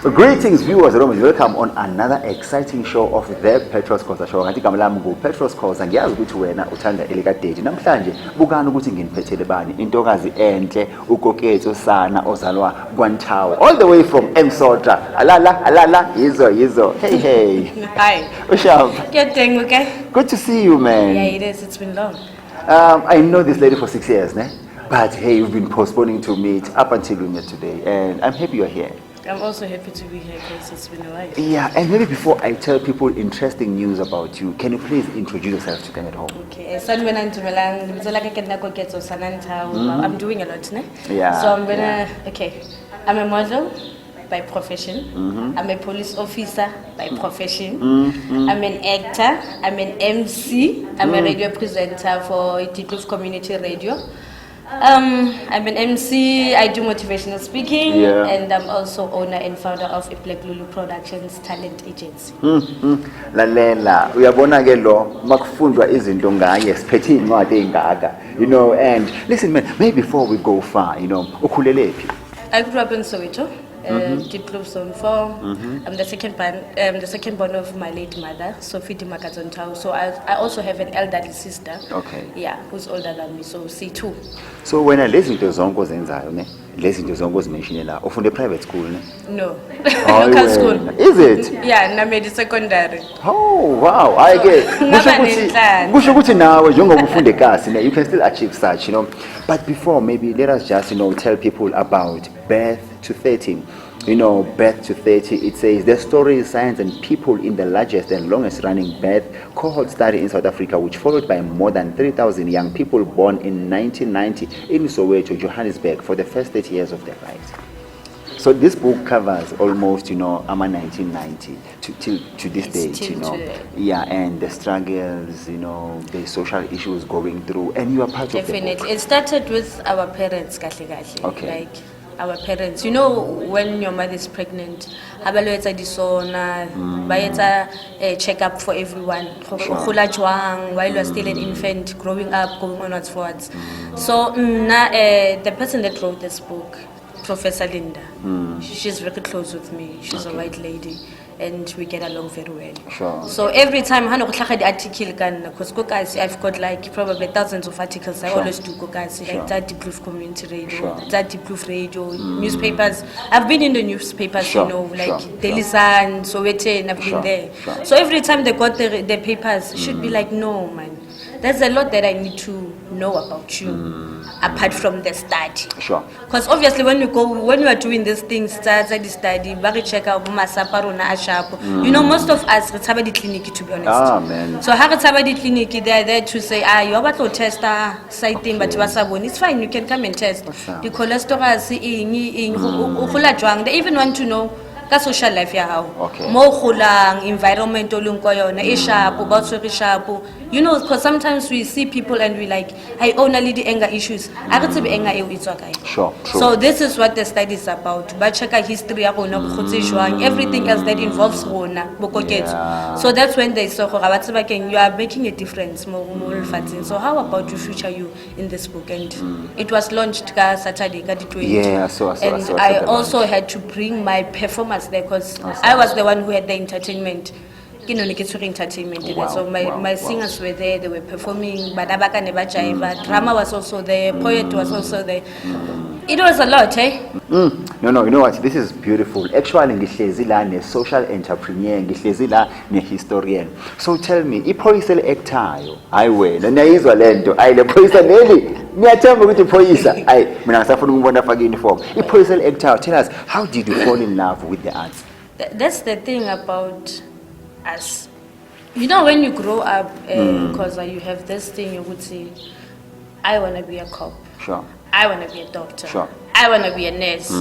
Greetings, viewers. Welcome on another exciting show of The Petros Khoza Show. Ngathi igama lami Petros Khoza. Ngiyazi ukuthi wena uthanda elikadedi. Namhlanje bukani ukuthi nginiphathele bani intokazi enhle ukoketso sana ozalwa kwaNtawo. All the way from Msotra. Alala, yizo. Hey. Hi. Ushab. Okay. Good to see you, man. Yeah, it is. It's been long. I know this lady for 6 years, ne? But hey, you've been postponing to meet up until we met today, and I'm happy you're here. I'm also happy to be here because it's been a while. Yeah, and maybe before I tell people interesting news about you, can you please introduce yourself to them at home? Okay, I'm doing a lot, ne? Yeah. So I'm gonna, I'm a model by profession. I'm a police officer by profession. I'm an actor. I'm an MC. I'm a radio presenter for Dikloof Community Radio. I'm an MC, I do motivational speaking, and I'm also owner and founder of a Black Lulu Productions talent agency. Lalela, uyabona ke lo makufundwa izinto ngaye siphethe incwadi engaka. You know, and listen man, maybe before we go far, you know, ukhulelephi? I grew up in Soweto. Dikloof Zone 4. I'm the second born of my late mother, Sophie Daveytontv. So I also have an elderly sister. Okay. Yeah, who's older than me, so C2. So when I listen to zongo zenzayo, ne? Listen to zongo zimention la. Ufunde private school, ne? No. Local school. Is it? Yeah, Namedi secondary. Oh wow, I get. Kusho ukuthi nawe njengoba ufunde kasi, you can still achieve such, you know. But before, maybe let us just, tell people about birth to 30. You know, birth to 30, it says the story, science, and people in the largest and longest running birth cohort study in South Africa, which followed by more than 3,000 young people born in 1990 in Soweto, Johannesburg, for the first 30 years of their lives. So this book covers almost, 1990 to this date, Yeah, and the struggles, the social issues going through, and you are part of the book. Definitely. It started with our parents, Okay. Like, our parents, when your mother is pregnant, a check-up for everyone. While you are still an infant, growing up, going onwards, forwards. So, the person that wrote this book, Professor Linda, she's very close with me. She's a white lady, and we get along very well. Sure. So every time I because I've got like probably thousands of articles. I always do like that Dikloof Community Radio, that Dikloof Radio, newspapers. I've been in the newspapers, like Daily Sun, Soweto, and I've been there. So every time they got the papers, it should be like, no man, there's a lot that I need to know about you. Apart from the study. Sure. Because obviously when you are doing these things, study, very check out, most of us have the clinic, to be honest. Ah, man. So have the clinic, they are there to say, you have to test something, but it's fine, you can come and test. The cholesterol, they even want to know social life more environmental because sometimes we see people and we like I only the anger issues. Sure. So this is what the study is about. But check out history everything else that involves So that's when they saw you are making a difference. So how about you feature you in this book? And it was launched Saturday, 2020. Yeah, and I also had to bring my performance there because I was the one who had the entertainment. Entertainment. Wow, So my singers were there, they were performing, drama was also there, poet was also there. It was a lot, eh? No, you know what? This is beautiful. Actually, ngihlezi la ne social entrepreneur, ngihlezi la ne historian. So tell me, iphoyisa le-actayo, hayi wena, niyayizwa lento, hayi le phoyisa leli, niyathemba ukuthi iphoyisa, hayi mina ngisafuna ukubona afake uniform. Iphoyisa le-actayo, tell us, how did you fall in love with the arts? That's the thing about us. When you grow up, because you have this thing, you would say, I want to be a cop. Sure. I want to be a doctor. Sure. I want to be a nurse.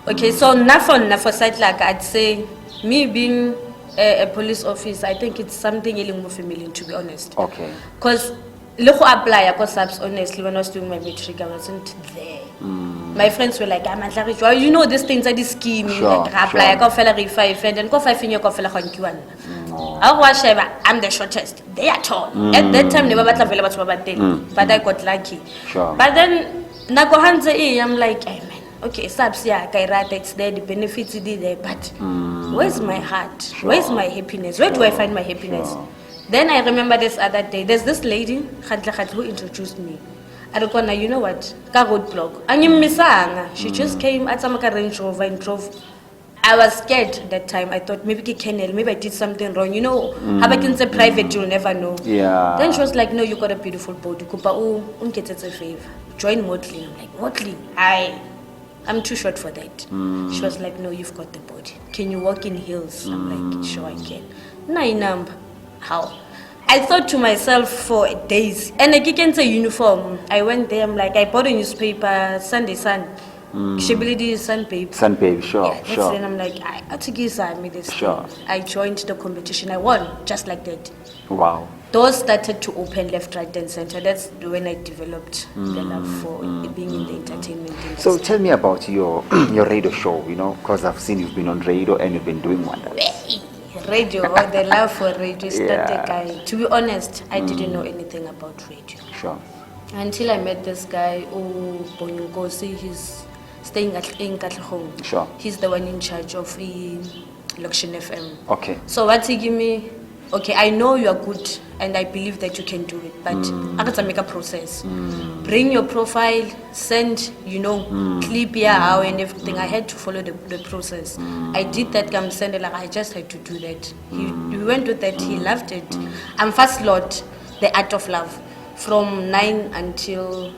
Okay, so now for side like I'd say, me being a police officer, I think it's something more familiar, to be honest. Okay. Because look apply honestly when I was doing my matric, I wasn't there. My friends were like, these things are this scheme, like apply, go fella re5 and then go 5 in your go fella I'm the shortest. They are tall. At that time, never but I got lucky. Sure. But then I'm like, hey man, okay, subs, yeah, kairata, it's there, the benefits are there, but where's my heart? Where's my happiness? Where do I find my happiness? Then I remember this other day, there's this lady, who introduced me. I don't know, you know what? Ka roadblock. She just came at some Range Rover and drove. I was scared that time. I thought maybe maybe I did something wrong. You know, how I can say private, you'll never know. Yeah. Then she was like, no, you got a beautiful body. Kupa, get a favor. Join modeling. I'm like, modeling? I'm too short for that. She was like, no, you've got the body. Can you walk in heels? I'm like, sure I can. Nine how? I thought to myself for days. And like you can say uniform. I went there, I'm like, I bought a newspaper, Sunday Sun. Shability Sun Babe. Sun Babe, sure, yeah, sure. Then I'm like, I to give me this. Sure. Thing. I joined the competition. I won, just like that. Wow. Doors started to open left, right, and center. That's when I developed the love for being in the entertainment industry. So tell me about your radio show, you know, because I've seen you've been on radio and you've been doing wonders. Radio, the love for radio started. To be honest, I didn't know anything about radio. Sure. Until I met this guy, Bonyunkosi, he's staying in Katlehong. Sure. He's the one in charge of Lokshin FM. Okay. So what he give me, okay, I know you are good and I believe that you can do it, but I got to make a process. Bring your profile, send, clip here, how and everything. I had to follow the process. I did that, I just had to do that. We went with that, he loved it. I'm first lot, The Art of Love, from 9 until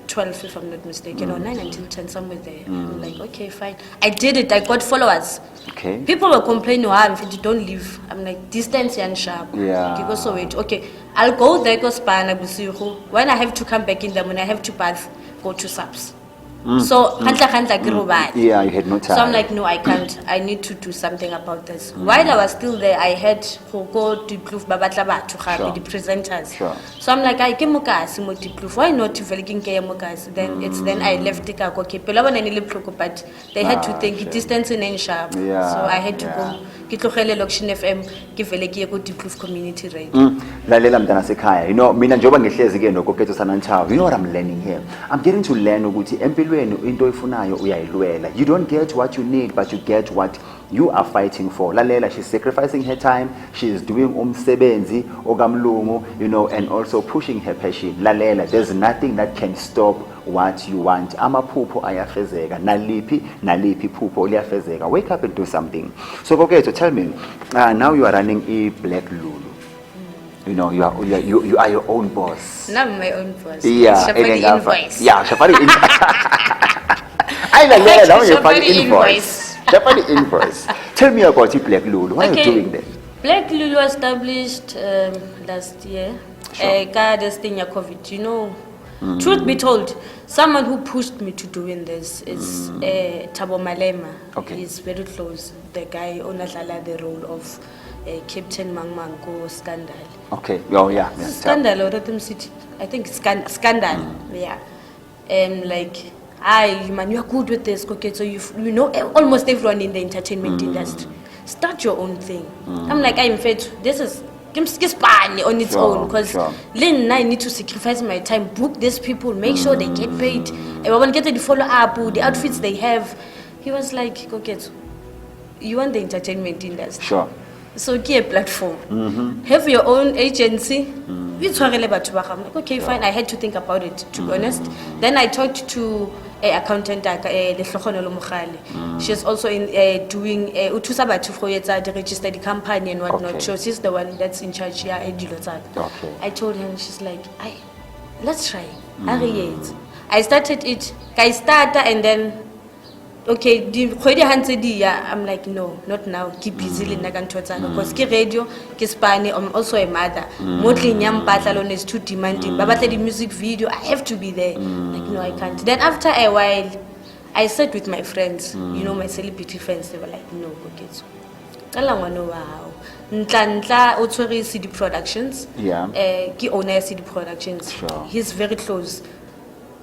12, if I'm not mistaken, or 9 until 10, somewhere there. I'm like, okay, fine. I did it, I got followers. Okay. People were complaining, if you don't leave. I'm like, distance and sharp. Yeah. So wait, okay, I'll go there, go span, when I have to come back in the morning, I have to bath, go to subs. So, yeah, you had no time. So I'm like, no, I can't. I need to do something about this. While I was still there, I had to go to Diploof Babatlaba to have the presenters. Sure. So I'm like, I came to Diploof. Why not to Then I left the car. Okay, but they had to think distance and sharp. Yeah. So I had to go. Kitlogele Lokshin FM, Kiveleki go Diploof community radio. Lalela mntana sekhaya. You know, mina njoba ngehlezi ke nokoketho sananchawo. You know what I'm learning here? I'm getting to learn ukuthi empilweni into oyifunayo uyayilwela. You don't get what you need, but you get what you are fighting for. Lalela, she's sacrificing her time, she's doing umsebenzi okamlungu, and also pushing her passion. Lalela, there's nothing that can stop what you want. Amaphupho ayafezeka. Naliphi phupho liyafezeka. Wake up and do something. So Koketho, tell me, now you are running a Black Lulu. You are your own boss. Not my own boss. Yeah, Shafari invoice. Yeah, Shafari invoice. I like now you're Shafari invoice. Shafari invoice. Tell me about you, Black Lulu. What are you doing there? Black Lulu was established last year. This thing, COVID. Truth be told, someone who pushed me to doing this is Thabo Malema. Okay. He's very close. The guy onadlala the role of Captain Mangmango Scandal. Okay. Oh yeah. Scandal or Rhythm City. I think Scandal. Yeah. Like, man, you're good with this. Okay, so you know almost everyone in the entertainment industry. Start your own thing. I'm like, I'm fed. This is on its own, because Lynn and I need to sacrifice my time, book these people, make sure they get paid. I want to get the follow up, the outfits they have. He was like, okay, you want the entertainment industry. Sure. So get a platform. Have your own agency. I'm like, okay, fine. I had to think about it, to be honest. Then I talked to an accountant, she's also in doing the registered company and whatnot. Okay. So she's the one that's in charge here. Okay. I told her, and she's like, let's try. I started it. I started and then, okay, I'm like, no, not now. Keep busy because radio, I'm also a mother. Modeling is too demanding. But the music video, I have to be there. Like, no, I can't. Then after a while, I sat with my friends, my celebrity friends. They were like, no, okay. CD Productions. Yeah. He owns CD Productions. Sure. He's very close.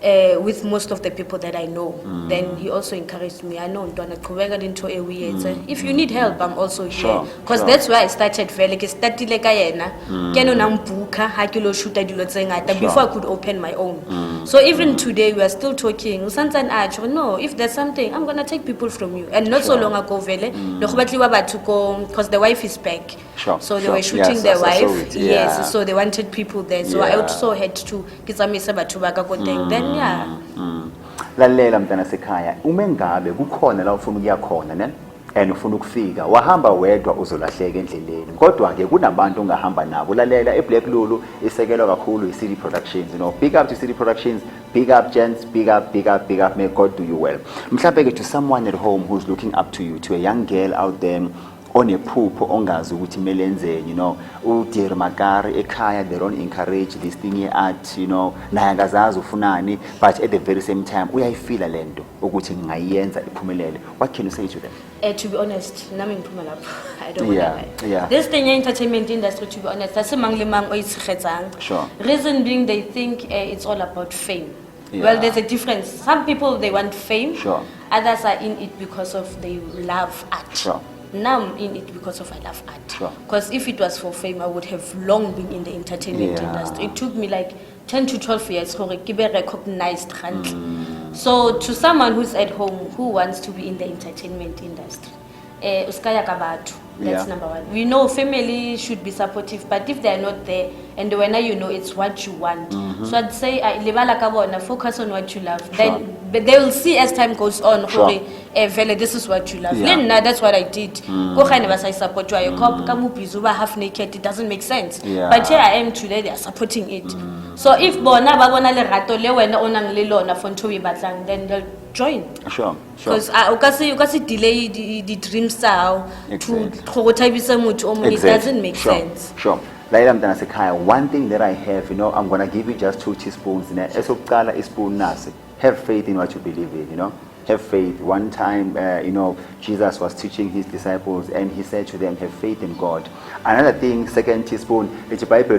with most of the people that I know. Then he also encouraged me. I know if you need help, I'm also here. Because that's where I started. Before I could open my own. So even today, we are still talking. No, if there's something, I'm gonna take people from you. And not so long ago, because the wife is back. So they were shooting their wife. Yes, so they wanted people there. So I also had to then lalela mntana sekhaya uma ngabe kukhona la ufuna ukuya khona ne and ufuna ukufika wahamba wedwa uzolahleka endleleni kodwa ke kunabantu ongahamba nabo lalela eBlack Lulu isekelwa kakhulu iCity Productions, you know. Big up to City Productions, big up gents, big up, may God do you well. Mhlambe ke to someone at home who's looking up to you, to a young girl out there on a poop ongazi ukuthi melenzeni, you know, uDear Magari ekhaya, they don't encourage this thing art, you know, naye akazazi ufunani, but at the very same time uyayifila lento ukuthi ngayenza iphumelele. What can you say to them? To be honest, I don't want to. This thing entertainment industry, to be honest, sure. Reason being they think it's all about fame. Well, there's a difference. Some people, they want fame. Sure. Others are in it because of they love art. Sure. Now I'm in it because of I love art. Sure. Because if it was for fame, I would have long been in the entertainment industry. It took me like 10 to 12 years to be recognized. So to someone who's at home who wants to be in the entertainment industry, that's number one. We know family should be supportive, but if they're not there, and when you know it's what you want, so I'd say focus on what you love. Then but they will see as time goes on. This is what you love. That's what I did. I support you. Half naked. It doesn't make sense. But here I am today. They are supporting it. So if then they'll join. Sure. Because you can delay the dreams to it doesn't make sense. Sure. Laila mntana sekhaya, one thing that I have, you know, I'm gonna give you just 2 teaspoons. Esokqala ispoon nasi. Have faith in what you believe in, you know. Have faith. One time, you know, Jesus was teaching his disciples and he said to them, have faith in God. Another thing, second teaspoon, it's Bible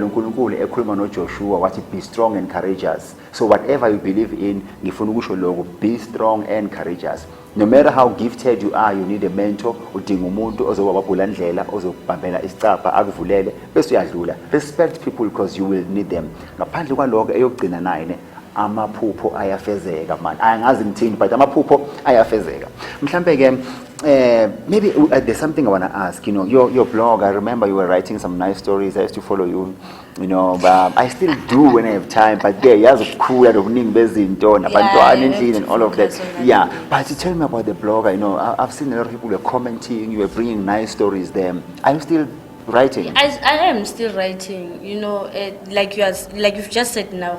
Joshua, what it be strong and courageous. So whatever you believe in, be strong and courageous. No matter how gifted you are, you need a mentor. Respect people because you will need them. Amaphupho ayafezeka man angazi ngithini but amaphupho ayafezeka mhlambe ke maybe there's something I want to ask, you know, your blog. I remember you were writing some nice stories. I used to follow you, you know, but I still do when I have time, but there yazi ukukhula nokuningi bezinto nabantwana endlini and all of that. But tell me about the blog. You know, I've seen a lot of people were commenting, you were bringing nice stories there. Are you still writing? I am still writing, you know, like you've just said now,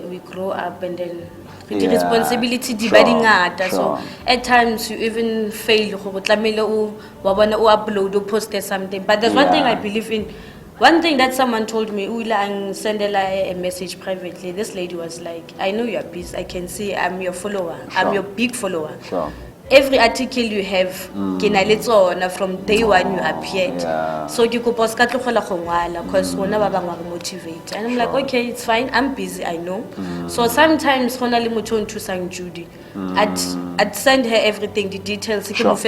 we grow up and then the responsibility dividing so at times you even fail upload or post something. But there's one thing I believe in. One thing that someone told me, send a message privately. This lady was like, I know you're busy, I can see I'm your follower, I'm your big follower. Every article you have, from day one you appeared. So you could post because motivate. And I'm like, okay, it's fine. I'm busy, I know. So sometimes Judy, I'd send her everything, the details, because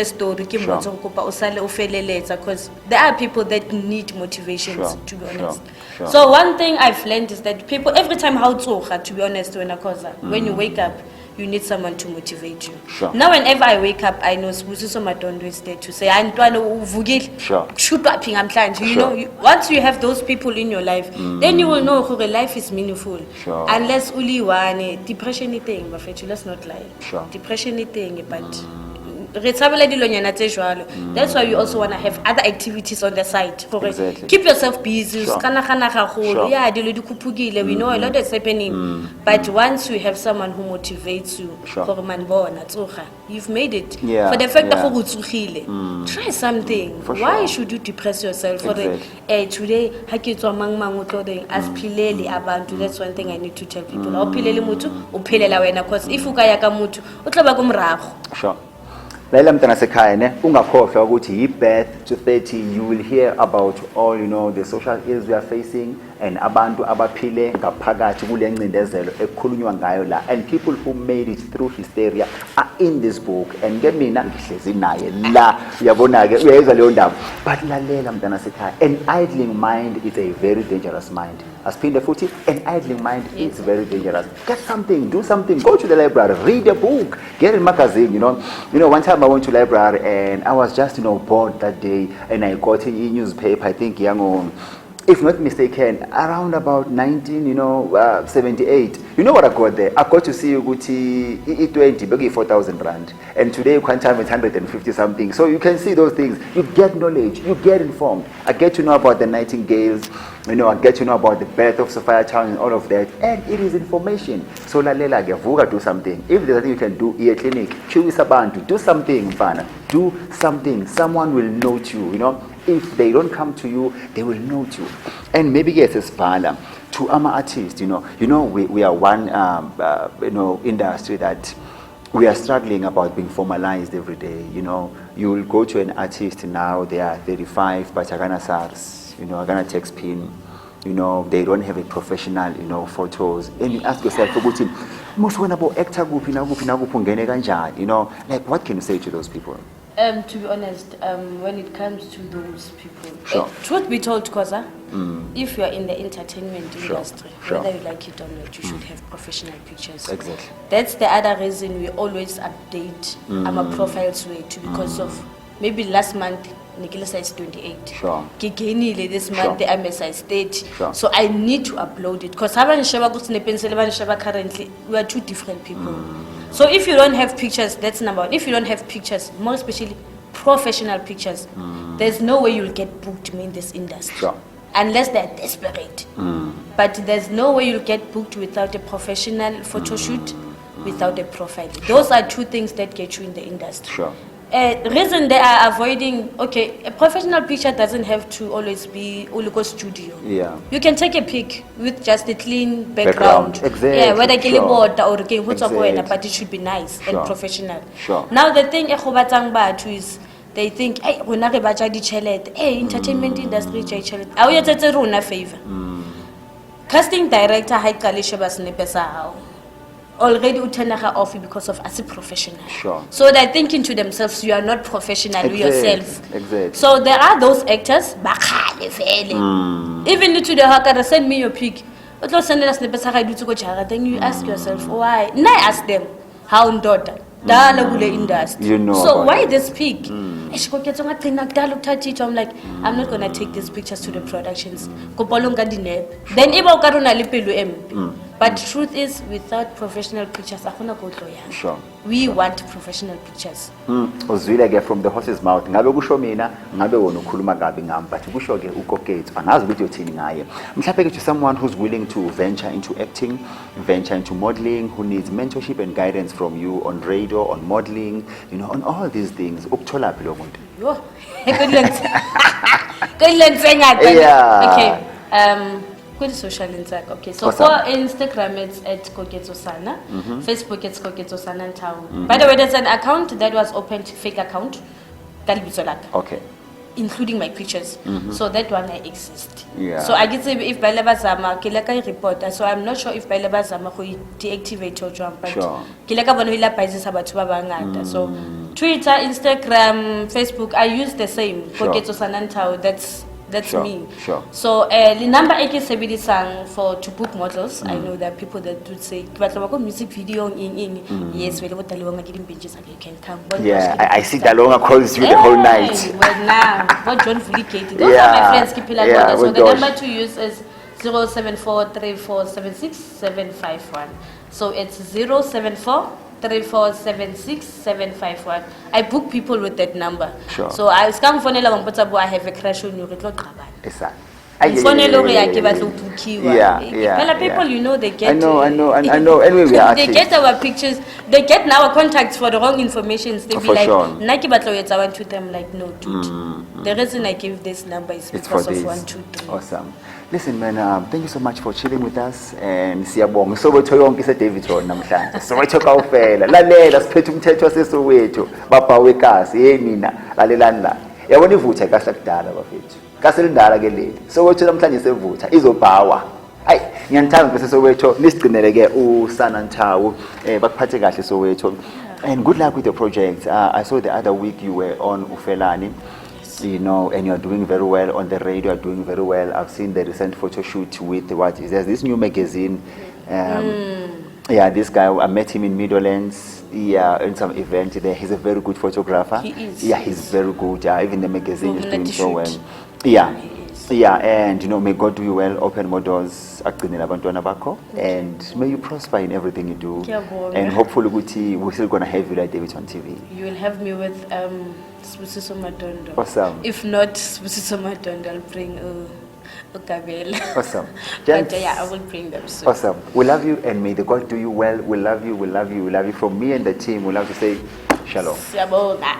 there are people that need motivations, to be honest. So one thing I've learned is that people every time to be honest, when you wake up, you need someone to motivate you. Now whenever I wake up, I know Sbusiso Madondo is there to say, you know, once you have those people in your life, then you will know who life is meaningful. Unless depression thing, let's not lie. Depression thing, but that's why you also want to have other activities on the side. Keep yourself busy. We know a lot is happening. But once you have someone who motivates you, you've made it. For the fact that try something. Why should you depress yourself? Today, that's one thing I need to tell people. Because if you Laila mntana sekhaya ne ungakhohlwa ukuthi birth to 30 you will hear about all, you know, the social ills we are facing and abantu abaphile ngaphakathi kule ncindezelo ekhulunywa ngayo la, and people who made it through hysteria are in this book. And ke mina ngihlezi naye la, uyabona ke uyayizwa leyo ndaba. But lalela mntana sekhaya, an idling mind is a very dangerous mind. Asiphinde futhi, an idling mind is very dangerous. Get something, do something, go to the library, read a book, get a magazine, you know. One time I went to library and I was just, bored that day, and I got a newspaper, I think, if not mistaken, around about 1978. You know what I got there? I got to see Uguti E20, begi 4,000 rand. And today you can time it's 150 something. So you can see those things. You get knowledge, you get informed. I get to know about the Nightingales, I get to know about the birth of Sophia Town and all of that. And it is information. So lalela gevuka, do something. If there's nothing you can do, a clinic, chiwisa bantu, do something, mfana. Do something. Someone will note you, If they don't come to you, they will note you. And maybe yes, Spala, to our artists, we are one, industry that we are struggling about being formalized every day. You will go to an artist now, they are 35, but are gonna SARS, are gonna text pin, they don't have a professional, photos. And you ask yourself, most when about actor group, like what can you say to those people? To be honest, when it comes to those people, truth be told, khoza, if you are in the entertainment industry, whether you like it or not, you should have professional pictures. Exactly. That's the other reason we always update our profiles because of maybe last month, Nikila size 28. Kigenile this month, I'm a size 30. So I need to upload it because currently we are two different people. So if you don't have pictures, that's number one. If you don't have pictures, more especially professional pictures, there's no way you'll get booked in this industry. Unless they're desperate. But there's no way you'll get booked without a professional photo shoot, without a profile. Those are two things that get you in the industry. Reason they are avoiding, a professional picture doesn't have to always be Uluko studio. You can take a pic with just a clean background. Exactly. Whether or but it should be nice and professional. Now the thing is they think, hey, entertainment industry, favor. Casting director already utenaga off because of as a professional. So they're thinking to themselves, you are not professional yourself. So there are those actors, even to the hacker, send me your pic. But then you ask yourself, why? And I ask them, how daughter? So why this pic? I'm like, I'm not gonna take these pictures to the productions. Then but the truth is, without professional pictures, we want professional pictures. Uzwile from the horse's mouth. Ngabe kusho mina, ngabe wona ukhuluma kabi ngami, but kusho ke ukokethu. Angazi ukuthi uthini ngaye. Mhlawumbe ke to someone who's willing to venture into acting, venture into modeling, who needs mentorship and guidance from you on radio, on modeling, on all these things. Ukuthola phi lo muntu? Yo, good good social interact. Okay, so for Instagram it's at Koketsosana, Facebook it's Koketsosana Town. By the way, there's an account that was opened, fake account, okay, including my pictures. So that one I exist. So I get if by Zama Kilaka report. So I'm not sure if by Zama who deactivate or jump, but Kilaka Vanilla Paises about so Twitter, Instagram, Facebook, I use the same Koketsosana Town. That's me. So the number AK sang for to book models. I know that people that would say, but music video yes, we getting binges and you can come. I see that long calls you the whole night. Well now, what John Flickate. Those are my friends keeping like that. So the number to use is 07434767751. So it's 07434767751. I book people with that number. So I come for I have a crush on you. People, they get. I know. Anyway, we are they get our pictures. They get now our contacts for the wrong information. They be like, Naki Batloyets, I went to them like, no, dude. The reason I give this number is because of 1, 2, 3. Awesome. Listen, man, thank you so much for chilling with us. And siyabonga. So wethu yonke Daveyton namhlanje. So wethu kawufela. Lalela siphethe umthetho waseSoweto. Baba wekasi, hey nina, lalelani la. yabona ivutha ikasakudala bafethu kaselindala ke leli Soweto namhlanje sevutha izobhawa hayi ngiyanithanda bese Soweto nisigcineleke uSana Nthawu bakuphathe kahle Soweto and good luck with the project. I saw the other week you were on Ufelani, you know, and you're doing very well on the radio. You're doing very well. I've seen the recent photo shoot with there's this new magazine. Yeah, this guy, I met him in Meadowlands. Yeah, in some event there. He's a very good photographer. He is. Yeah, he's very good. Even the magazine is doing so shoot. well. Yeah. Yeah, and you know, may God do you well, open more doors, and may you prosper in everything you do. And hopefully we're still gonna have you like Daveytontv. You will have me with Sbusiso Madondo. Awesome. If not Sbusiso Madondo, I'll bring Ukabel. Awesome. But yeah, I will bring them soon. Awesome. We love you and may the God do you well. We love you, we love you, we love you. From me and the team, we love to say shalom. Siyabonga.